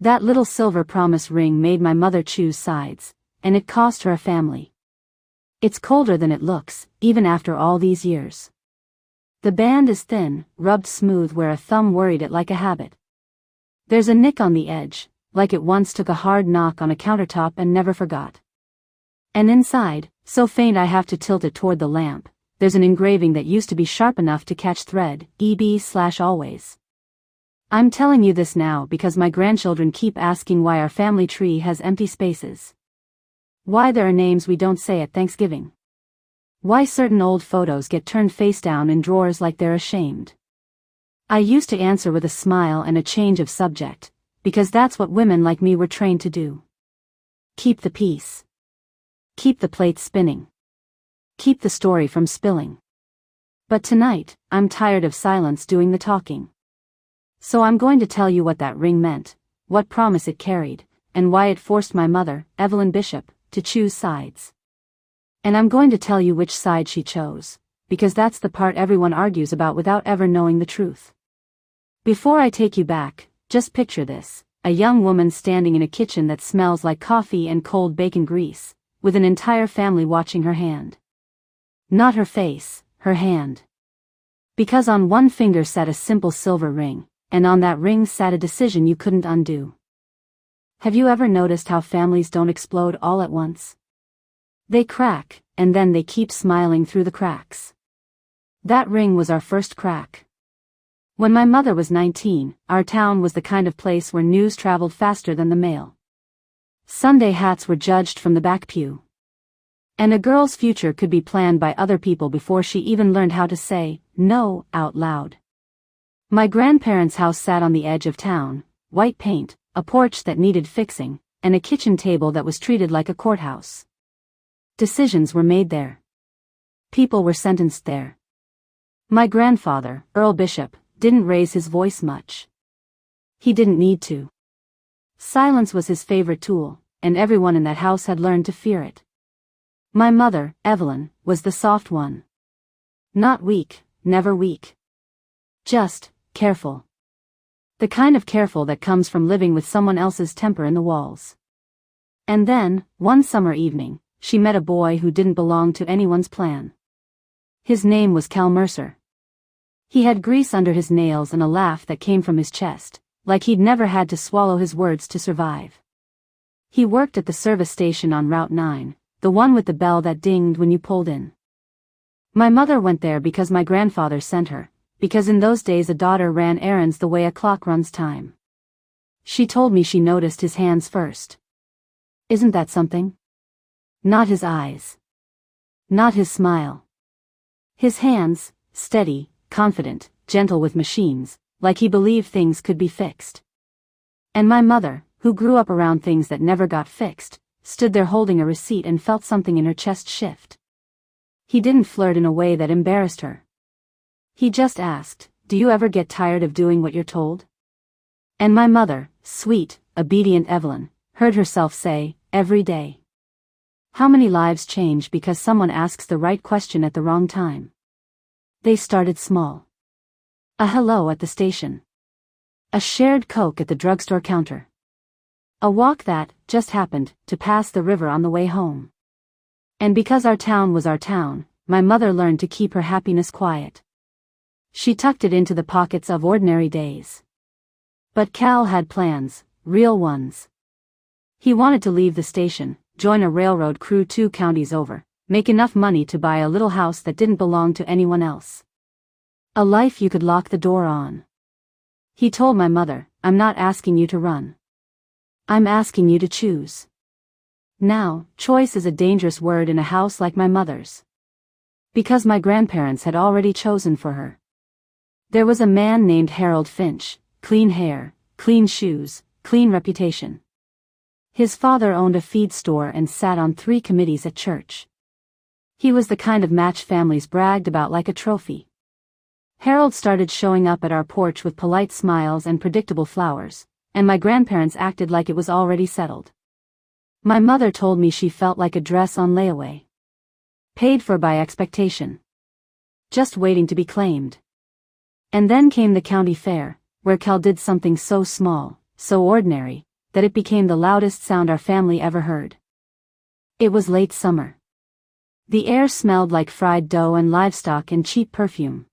That little silver promise ring made my mother choose sides, and it cost her a family. It's colder than it looks, even after all these years. The band is thin, rubbed smooth where a thumb worried it like a habit. There's a nick on the edge, like it once took a hard knock on a countertop and never forgot. And inside, so faint I have to tilt it toward the lamp, there's an engraving that used to be sharp enough to catch thread, EB/always. I'm telling you this now because my grandchildren keep asking why our family tree has empty spaces. Why there are names we don't say at Thanksgiving. Why certain old photos get turned face down in drawers like they're ashamed. I used to answer with a smile and a change of subject, because that's what women like me were trained to do. Keep the peace. Keep the plates spinning. Keep the story from spilling. But tonight, I'm tired of silence doing the talking. So I'm going to tell you what that ring meant, what promise it carried, and why it forced my mother, Evelyn Bishop, to choose sides. And I'm going to tell you which side she chose, because that's the part everyone argues about without ever knowing the truth. Before I take you back, just picture this, a young woman standing in a kitchen that smells like coffee and cold bacon grease, with an entire family watching her hand. Not her face, her hand. Because on one finger sat a simple silver ring, and on that ring sat a decision you couldn't undo. Have you ever noticed how families don't explode all at once? They crack, and then they keep smiling through the cracks. That ring was our first crack. When my mother was 19, our town was the kind of place where news traveled faster than the mail. Sunday hats were judged from the back pew. And a girl's future could be planned by other people before she even learned how to say no out loud. My grandparents' house sat on the edge of town, white paint, a porch that needed fixing, and a kitchen table that was treated like a courthouse. Decisions were made there. People were sentenced there. My grandfather, Earl Bishop, didn't raise his voice much. He didn't need to. Silence was his favorite tool, and everyone in that house had learned to fear it. My mother, Evelyn, was the soft one. Not weak, never weak. Just careful. The kind of careful that comes from living with someone else's temper in the walls. And then, one summer evening, she met a boy who didn't belong to anyone's plan. His name was Cal Mercer. He had grease under his nails and a laugh that came from his chest, like he'd never had to swallow his words to survive. He worked at the service station on Route 9, the one with the bell that dinged when you pulled in. My mother went there because my grandfather sent her, because in those days a daughter ran errands the way a clock runs time. She told me she noticed his hands first. Isn't that something? Not his eyes. Not his smile. His hands, steady, confident, gentle with machines, like he believed things could be fixed. And my mother, who grew up around things that never got fixed, stood there holding a receipt and felt something in her chest shift. He didn't flirt in a way that embarrassed her. He just asked, "Do you ever get tired of doing what you're told?" And my mother, sweet, obedient Evelyn, heard herself say, "Every day." How many lives change because someone asks the right question at the wrong time? They started small. A hello at the station. A shared Coke at the drugstore counter. A walk that just happened to pass the river on the way home. And because our town was our town, my mother learned to keep her happiness quiet. She tucked it into the pockets of ordinary days. But Cal had plans, real ones. He wanted to leave the station, join a railroad crew 2 counties over, make enough money to buy a little house that didn't belong to anyone else. A life you could lock the door on. He told my mother, "I'm not asking you to run. I'm asking you to choose." Now, choice is a dangerous word in a house like my mother's. Because my grandparents had already chosen for her. There was a man named Harold Finch, clean hair, clean shoes, clean reputation. His father owned a feed store and sat on 3 committees at church. He was the kind of match families bragged about like a trophy. Harold started showing up at our porch with polite smiles and predictable flowers, and my grandparents acted like it was already settled. My mother told me she felt like a dress on layaway. Paid for by expectation. Just waiting to be claimed. And then came the county fair, where Cal did something so small, so ordinary, that it became the loudest sound our family ever heard. It was late summer. The air smelled like fried dough and livestock and cheap perfume.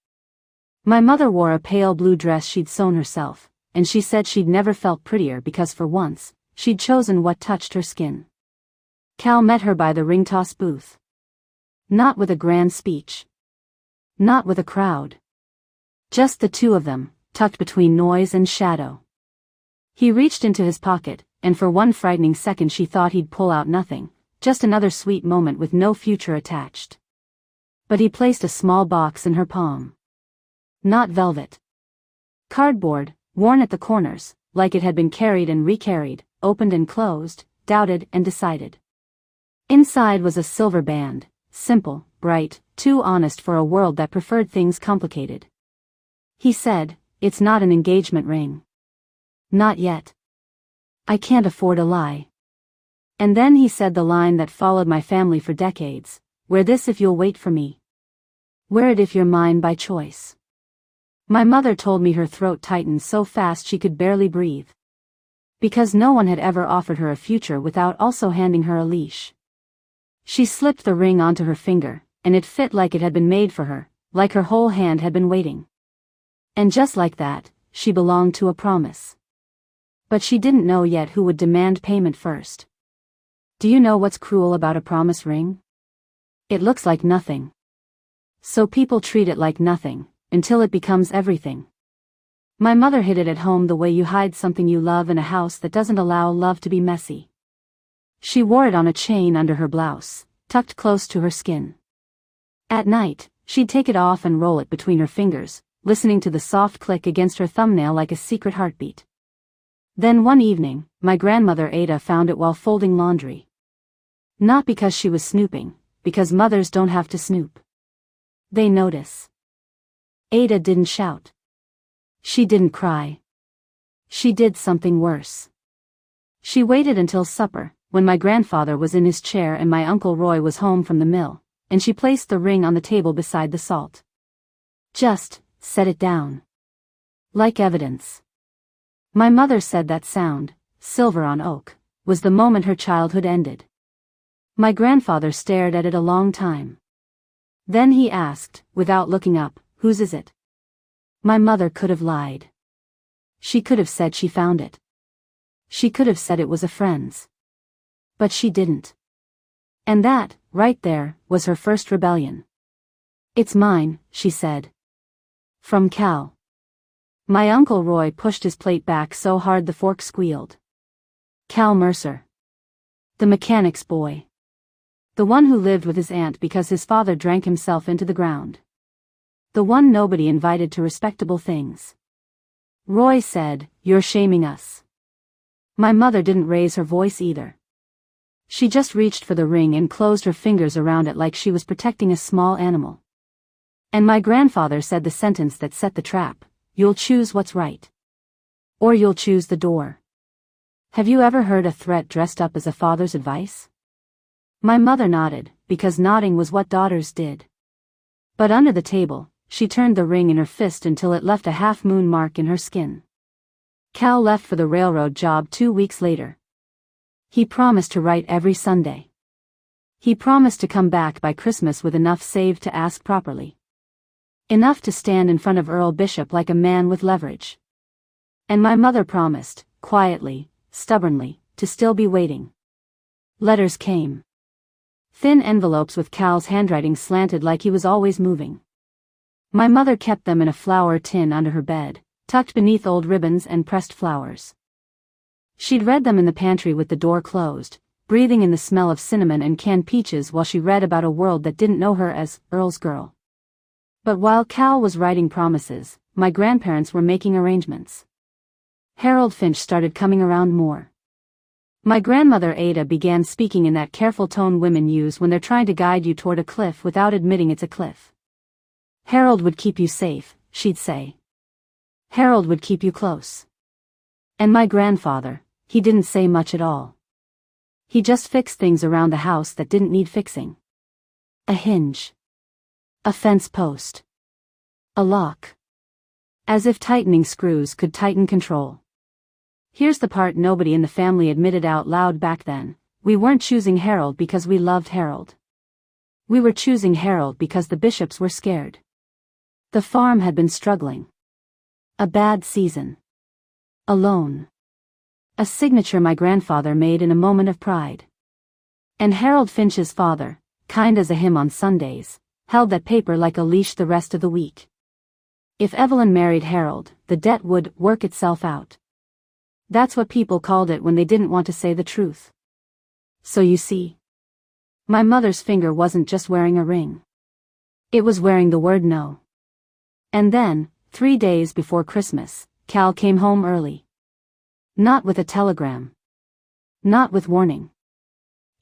My mother wore a pale blue dress she'd sewn herself, and she said she'd never felt prettier because for once, she'd chosen what touched her skin. Cal met her by the ring toss booth. Not with a grand speech. Not with a crowd. Just the two of them, tucked between noise and shadow. He reached into his pocket, and for one frightening second she thought he'd pull out nothing, just another sweet moment with no future attached. But he placed a small box in her palm. Not velvet. Cardboard, worn at the corners, like it had been carried and recarried, opened and closed, doubted and decided. Inside was a silver band, simple, bright, too honest for a world that preferred things complicated. He said, "It's not an engagement ring. Not yet. I can't afford a lie." And then he said the line that followed my family for decades, "Wear this if you'll wait for me. Wear it if you're mine by choice." My mother told me her throat tightened so fast she could barely breathe. Because no one had ever offered her a future without also handing her a leash. She slipped the ring onto her finger, and it fit like it had been made for her, like her whole hand had been waiting. And just like that, she belonged to a promise. But she didn't know yet who would demand payment first. Do you know what's cruel about a promise ring? It looks like nothing. So people treat it like nothing, until it becomes everything. My mother hid it at home the way you hide something you love in a house that doesn't allow love to be messy. She wore it on a chain under her blouse, tucked close to her skin. At night, she'd take it off and roll it between her fingers, listening to the soft click against her thumbnail like a secret heartbeat. Then one evening, my grandmother Ada found it while folding laundry. Not because she was snooping, because mothers don't have to snoop. They notice. Ada didn't shout. She didn't cry. She did something worse. She waited until supper, when my grandfather was in his chair and my Uncle Roy was home from the mill, and she placed the ring on the table beside the salt. Just set it down. Like evidence. My mother said that sound, silver on oak, was the moment her childhood ended. My grandfather stared at it a long time. Then he asked, without looking up, "Whose is it?" My mother could have lied. She could have said she found it. She could have said it was a friend's. But she didn't. And that, right there, was her first rebellion. "It's mine," she said. From Cal. My Uncle Roy pushed his plate back so hard the fork squealed. Cal Mercer. The mechanic's boy. The one who lived with his aunt because his father drank himself into the ground. The one nobody invited to respectable things. Roy said, "You're shaming us." My mother didn't raise her voice either. She just reached for the ring and closed her fingers around it like she was protecting a small animal. And my grandfather said the sentence that set the trap, "You'll choose what's right. Or you'll choose the door." Have you ever heard a threat dressed up as a father's advice? My mother nodded, because nodding was what daughters did. But under the table, she turned the ring in her fist until it left a half-moon mark in her skin. Cal left for the railroad job 2 weeks later. He promised to write every Sunday. He promised to come back by Christmas with enough saved to ask properly. Enough to stand in front of Earl Bishop like a man with leverage. And my mother promised, quietly, stubbornly, to still be waiting. Letters came. Thin envelopes with Cal's handwriting slanted like he was always moving. My mother kept them in a flower tin under her bed, tucked beneath old ribbons and pressed flowers. She'd read them in the pantry with the door closed, breathing in the smell of cinnamon and canned peaches while she read about a world that didn't know her as Earl's girl. But while Cal was writing promises, my grandparents were making arrangements. Harold Finch started coming around more. My grandmother Ada began speaking in that careful tone women use when they're trying to guide you toward a cliff without admitting it's a cliff. Harold would keep you safe, she'd say. Harold would keep you close. And my grandfather, he didn't say much at all. He just fixed things around the house that didn't need fixing. A hinge. A fence post. A lock. As if tightening screws could tighten control. Here's the part nobody in the family admitted out loud back then. We weren't choosing Harold because we loved Harold. We were choosing Harold because the Bishops were scared. The farm had been struggling. A bad season. A loan. A signature my grandfather made in a moment of pride. And Harold Finch's father, kind as a him on Sundays, held that paper like a leash the rest of the week. If Evelyn married Harold, the debt would work itself out. That's what people called it when they didn't want to say the truth. So you see, my mother's finger wasn't just wearing a ring. It was wearing the word no. And then, 3 days before Christmas, Cal came home early. Not with a telegram. Not with warning.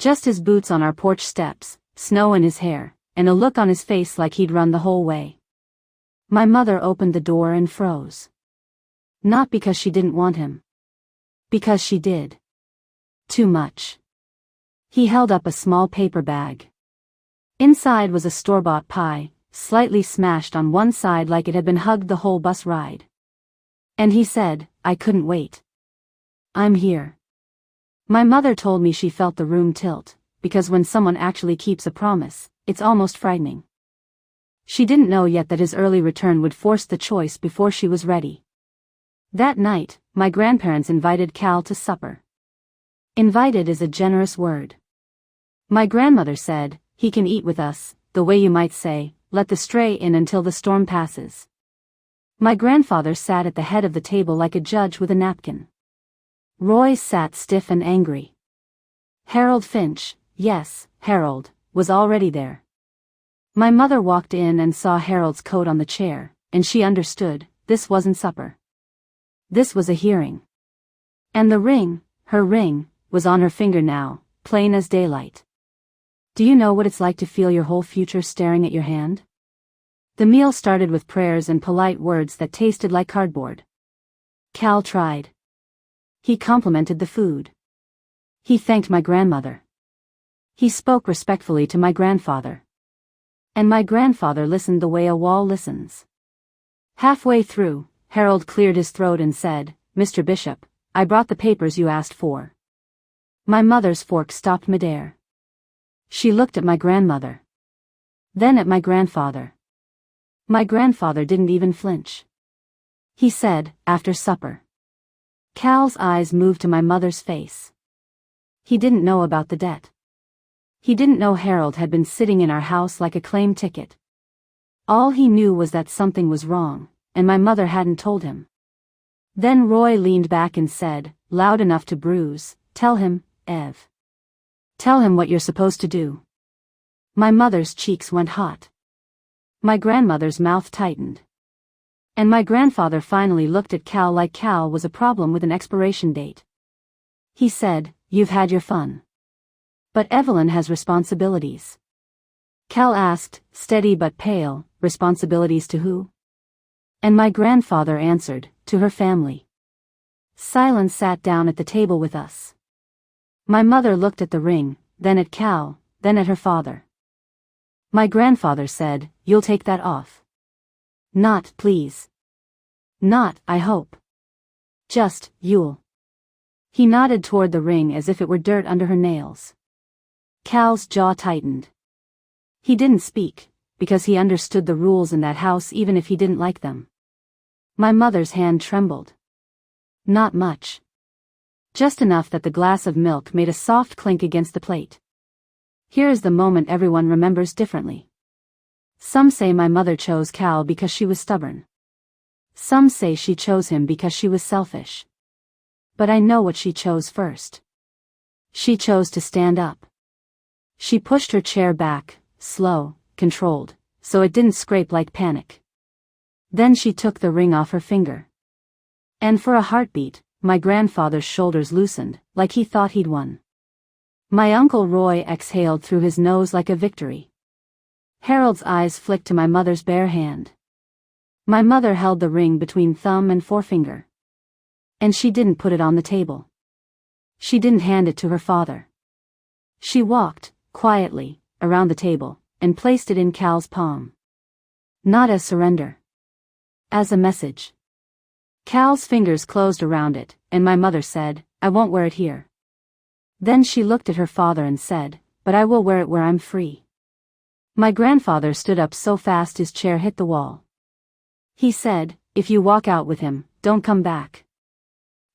Just his boots on our porch steps, snow in his hair, and a look on his face like he'd run the whole way. My mother opened the door and froze. Not because she didn't want him. Because she did. Too much. He held up a small paper bag. Inside was a store-bought pie, slightly smashed on one side like it had been hugged the whole bus ride. And he said, I couldn't wait. I'm here. My mother told me she felt the room tilt, because when someone actually keeps a promise, it's almost frightening. She didn't know yet that his early return would force the choice before she was ready. That night, my grandparents invited Cal to supper. Invited is a generous word. My grandmother said, he can eat with us, the way you might say, let the stray in until the storm passes. My grandfather sat at the head of the table like a judge with a napkin. Roy sat stiff and angry. Harold Finch, yes, Harold, was already there. My mother walked in and saw Harold's coat on the chair, and she understood, this wasn't supper. This was a hearing. And the ring, her ring, was on her finger now, plain as daylight. Do you know what it's like to feel your whole future staring at your hand? The meal started with prayers and polite words that tasted like cardboard. Cal tried. He complimented the food. He thanked my grandmother. He spoke respectfully to my grandfather. And my grandfather listened the way a wall listens. Halfway through, Harold cleared his throat and said, Mr. Bishop, I brought the papers you asked for. My mother's fork stopped midair. She looked at my grandmother. Then at my grandfather. My grandfather didn't even flinch. He said, after supper. Cal's eyes moved to my mother's face. He didn't know about the debt. He didn't know Harold had been sitting in our house like a claim ticket. All he knew was that something was wrong, and my mother hadn't told him. Then Roy leaned back and said, loud enough to bruise, tell him, Ev. Tell him what you're supposed to do. My mother's cheeks went hot. My grandmother's mouth tightened. And my grandfather finally looked at Cal like Cal was a problem with an expiration date. He said, you've had your fun. But Evelyn has responsibilities. Cal asked, steady but pale, responsibilities to who? And my grandfather answered, to her family. Silence sat down at the table with us. My mother looked at the ring, then at Cal, then at her father. My grandfather said, you'll take that off. Not, please. Not, I hope. Just, you'll. He nodded toward the ring as if it were dirt under her nails. Cal's jaw tightened. He didn't speak, because he understood the rules in that house even if he didn't like them. My mother's hand trembled. Not much. Just enough that the glass of milk made a soft clink against the plate. Here is the moment everyone remembers differently. Some say my mother chose Cal because she was stubborn. Some say she chose him because she was selfish. But I know what she chose first. She chose to stand up. She pushed her chair back, slow, controlled, so it didn't scrape like panic. Then she took the ring off her finger. And for a heartbeat, my grandfather's shoulders loosened, like he thought he'd won. My Uncle Roy exhaled through his nose like a victory. Harold's eyes flicked to my mother's bare hand. My mother held the ring between thumb and forefinger. And she didn't put it on the table. She didn't hand it to her father. She walked, quietly, around the table, and placed it in Cal's palm. Not as surrender. As a message. Cal's fingers closed around it, and my mother said, "I won't wear it here." Then she looked at her father and said, "But I will wear it where I'm free." My grandfather stood up so fast his chair hit the wall. He said, "If you walk out with him, don't come back."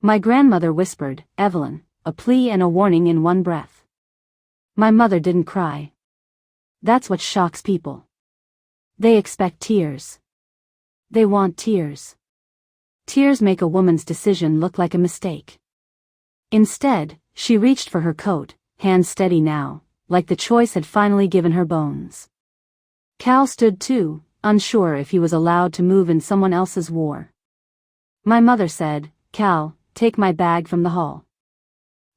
My grandmother whispered, "Evelyn," a plea and a warning in one breath. My mother didn't cry. That's what shocks people. They expect tears. They want tears. Tears make a woman's decision look like a mistake. Instead, she reached for her coat, hands steady now, like the choice had finally given her bones. Cal stood too, unsure if he was allowed to move in someone else's war. My mother said, "Cal, take my bag from the hall."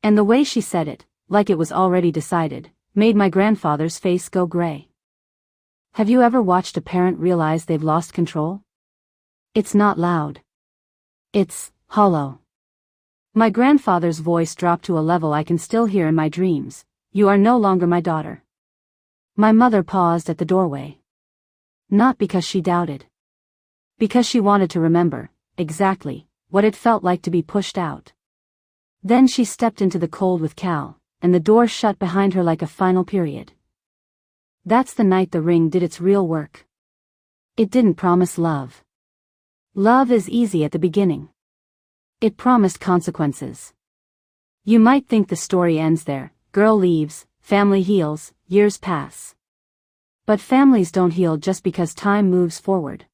And the way she said it, like it was already decided, made my grandfather's face go gray. Have you ever watched a parent realize they've lost control? It's not loud. It's hollow. My grandfather's voice dropped to a level I can still hear in my dreams. "You are no longer my daughter." My mother paused at the doorway. Not because she doubted. Because she wanted to remember, exactly, what it felt like to be pushed out. Then she stepped into the cold with Cal, and the door shut behind her like a final period. That's the night the ring did its real work. It didn't promise love. Love is easy at the beginning. It promised consequences. You might think the story ends there. Girl leaves, family heals, years pass. But families don't heal just because time moves forward.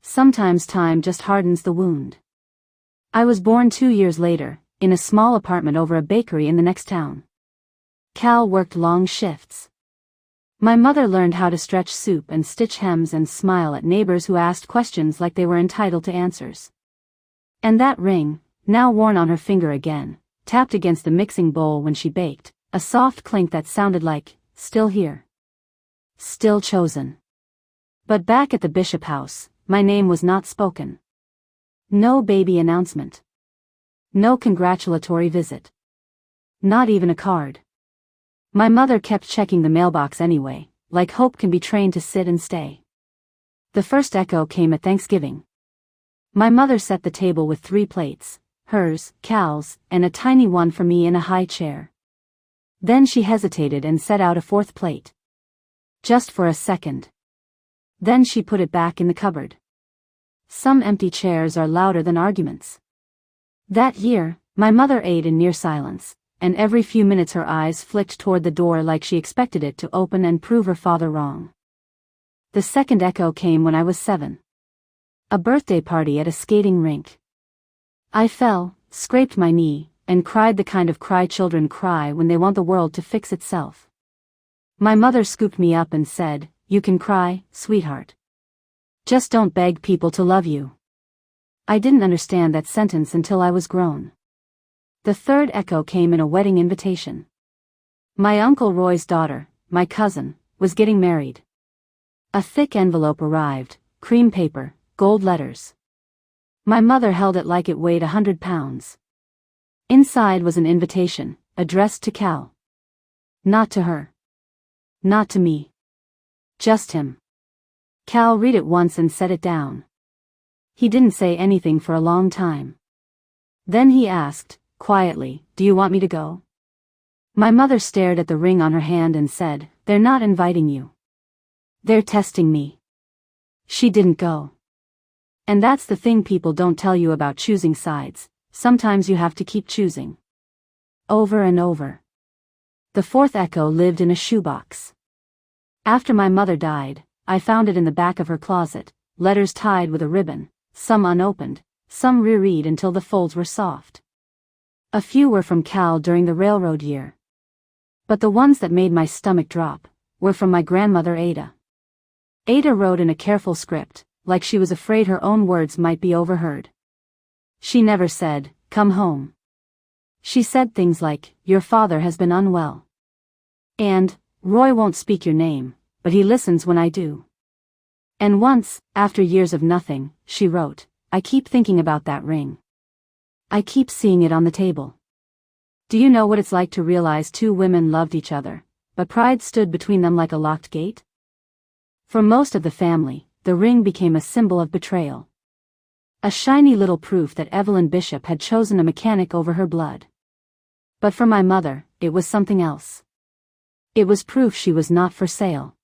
Sometimes time just hardens the wound. I was born 2 years later, in a small apartment over a bakery in the next town. Cal worked long shifts. My mother learned how to stretch soup and stitch hems and smile at neighbors who asked questions like they were entitled to answers. And that ring, now worn on her finger again, tapped against the mixing bowl when she baked, a soft clink that sounded like, "Still here. Still chosen." But back at the Bishop house, my name was not spoken. No baby announcement. No congratulatory visit. Not even a card. My mother kept checking the mailbox anyway, like hope can be trained to sit and stay. The first echo came at Thanksgiving. My mother set the table with 3 plates, hers, Cal's, and a tiny one for me in a high chair. Then she hesitated and set out a 4th plate. Just for a second. Then she put it back in the cupboard. Some empty chairs are louder than arguments. That year, my mother ate in near silence, and every few minutes her eyes flicked toward the door like she expected it to open and prove her father wrong. The second echo came when I was 7. A birthday party at a skating rink. I fell, scraped my knee, and cried the kind of cry children cry when they want the world to fix itself. My mother scooped me up and said, "You can cry, sweetheart. Just don't beg people to love you." I didn't understand that sentence until I was grown. The third echo came in a wedding invitation. My Uncle Roy's daughter, my cousin, was getting married. A thick envelope arrived, cream paper, gold letters. My mother held it like it weighed 100 pounds. Inside was an invitation, addressed to Cal. Not to her. Not to me. Just him. Cal read it once and set it down. He didn't say anything for a long time. Then he asked, quietly, "Do you want me to go?" My mother stared at the ring on her hand and said, "They're not inviting you. They're testing me." She didn't go. And that's the thing people don't tell you about choosing sides. Sometimes you have to keep choosing. Over and over. The 4th echo lived in a shoebox. After my mother died, I found it in the back of her closet, letters tied with a ribbon, some unopened, some reread until the folds were soft. A few were from Cal during the railroad year. But the ones that made my stomach drop were from my grandmother Ada. Ada wrote in a careful script, like she was afraid her own words might be overheard. She never said, "Come home." She said things like, "Your father has been unwell." And, "Roy won't speak your name, but he listens when I do." And once, after years of nothing, she wrote, "I keep thinking about that ring. I keep seeing it on the table. Do you know what it's like to realize 2 women loved each other, but pride stood between them like a locked gate?" For most of the family, the ring became a symbol of betrayal. A shiny little proof that Evelyn Bishop had chosen a mechanic over her blood. But for my mother, it was something else. It was proof she was not for sale.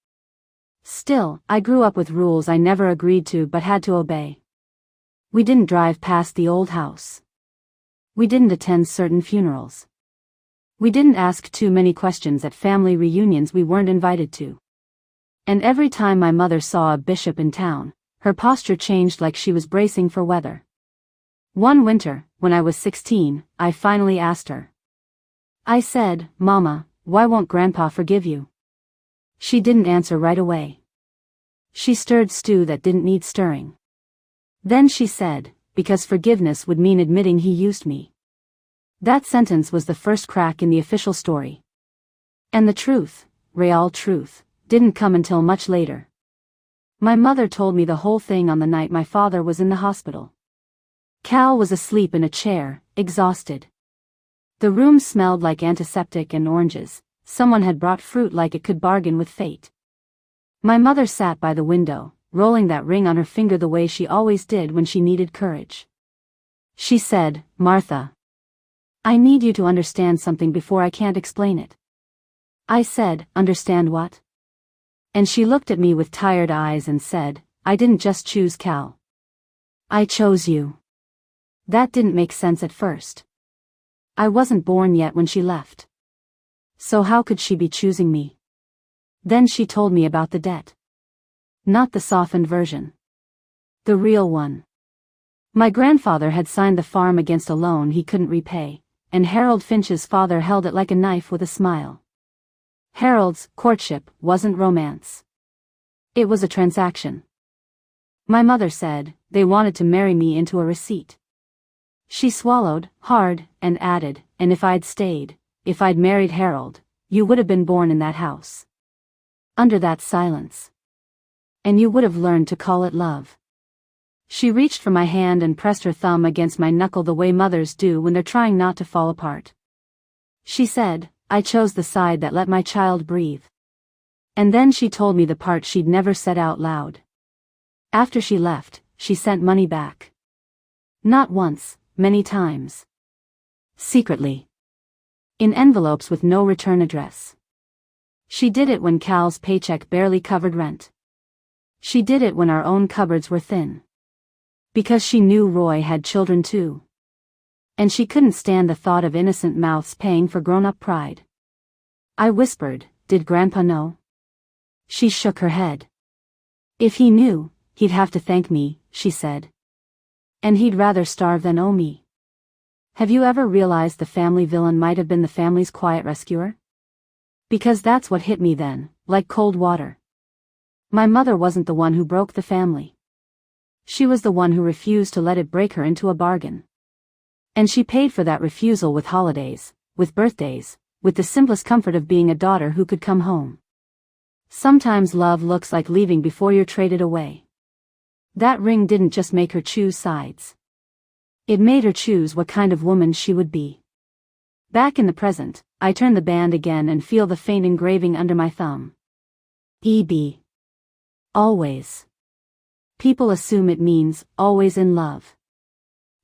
Still, I grew up with rules I never agreed to but had to obey. We didn't drive past the old house. We didn't attend certain funerals. We didn't ask too many questions at family reunions we weren't invited to. And every time my mother saw a bishop in town, her posture changed like she was bracing for weather. One winter, when I was 16, I finally asked her. I said, "Mama, why won't Grandpa forgive you?" She didn't answer right away. She stirred stew that didn't need stirring. Then she said, "Because forgiveness would mean admitting he used me." That sentence was the first crack in the official story. And the truth, real truth, didn't come until much later. My mother told me the whole thing on the night my father was in the hospital. Cal was asleep in a chair, exhausted. The room smelled like antiseptic and oranges. Someone had brought fruit like it could bargain with fate. My mother sat by the window, rolling that ring on her finger the way she always did when she needed courage. She said, "Martha, I need you to understand something before I can't explain it." I said, "Understand what?" And she looked at me with tired eyes and said, "I didn't just choose Cal. I chose you." That didn't make sense at first. I wasn't born yet when she left. So how could she be choosing me? Then she told me about the debt. Not the softened version. The real one. My grandfather had signed the farm against a loan he couldn't repay, and Harold Finch's father held it like a knife with a smile. Harold's courtship wasn't romance. It was a transaction. My mother said, they wanted to marry me into a receipt. She swallowed, hard, and added, "And if I'd stayed, if I'd married Harold, you would have been born in that house. Under that silence. And you would have learned to call it love." She reached for my hand and pressed her thumb against my knuckle the way mothers do when they're trying not to fall apart. She said, "I chose the side that let my child breathe." And then she told me the part she'd never said out loud. After she left, she sent money back. Not once, many times. Secretly. In envelopes with no return address. She did it when Cal's paycheck barely covered rent. She did it when our own cupboards were thin. Because she knew Roy had children too. And she couldn't stand the thought of innocent mouths paying for grown-up pride. I whispered, "Did Grandpa know?" She shook her head. "If he knew, he'd have to thank me," she said. "And he'd rather starve than owe me." Have you ever realized the family villain might have been the family's quiet rescuer? Because that's what hit me then, like cold water. My mother wasn't the one who broke the family. She was the one who refused to let it break her into a bargain. And she paid for that refusal with holidays, with birthdays, with the simplest comfort of being a daughter who could come home. Sometimes love looks like leaving before you're traded away. That ring didn't just make her choose sides. It made her choose what kind of woman she would be. Back in the present, I turn the band again and feel the faint engraving under my thumb. EB. Always. People assume it means, always in love.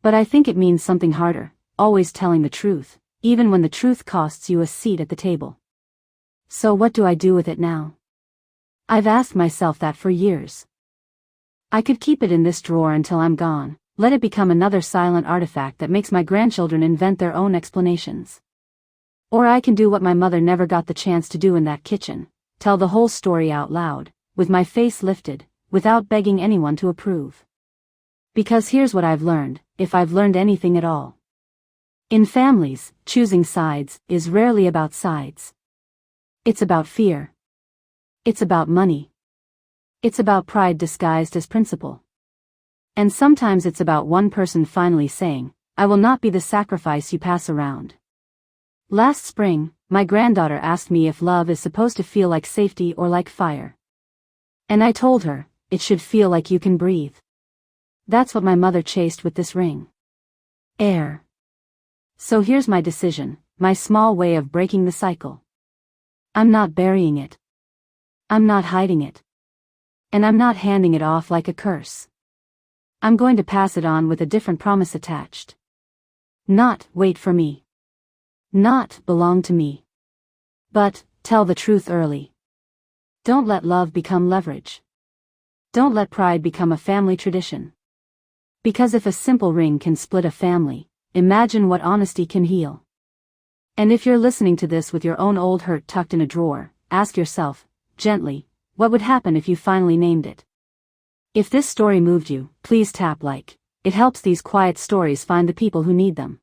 But I think it means something harder, always telling the truth, even when the truth costs you a seat at the table. So what do I do with it now? I've asked myself that for years. I could keep it in this drawer until I'm gone, let it become another silent artifact that makes my grandchildren invent their own explanations. Or I can do what my mother never got the chance to do in that kitchen, tell the whole story out loud, with my face lifted, without begging anyone to approve. Because here's what I've learned, if I've learned anything at all. In families, choosing sides is rarely about sides. It's about fear. It's about money. It's about pride disguised as principle. And sometimes it's about one person finally saying, "I will not be the sacrifice you pass around." Last spring, my granddaughter asked me if love is supposed to feel like safety or like fire. And I told her, it should feel like you can breathe. That's what my mother chased with this ring. Air. So here's my decision, my small way of breaking the cycle. I'm not burying it. I'm not hiding it. And I'm not handing it off like a curse. I'm going to pass it on with a different promise attached. Not, wait for me. Not, belong to me. But, tell the truth early. Don't let love become leverage. Don't let pride become a family tradition. Because if a simple ring can split a family, imagine what honesty can heal. And if you're listening to this with your own old hurt tucked in a drawer, ask yourself, gently, what would happen if you finally named it? If this story moved you, please tap like. It helps these quiet stories find the people who need them.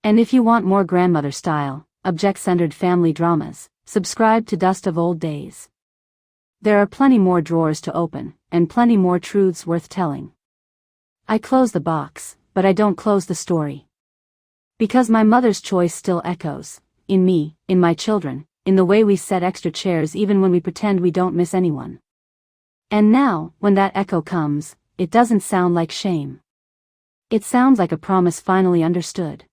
And if you want more grandmother-style, object-centered family dramas, subscribe to Dust of Old Days. There are plenty more drawers to open, and plenty more truths worth telling. I close the box, but I don't close the story. Because my mother's choice still echoes, in me, in my children, in the way we set extra chairs even when we pretend we don't miss anyone. And now, when that echo comes, it doesn't sound like shame. It sounds like a promise finally understood.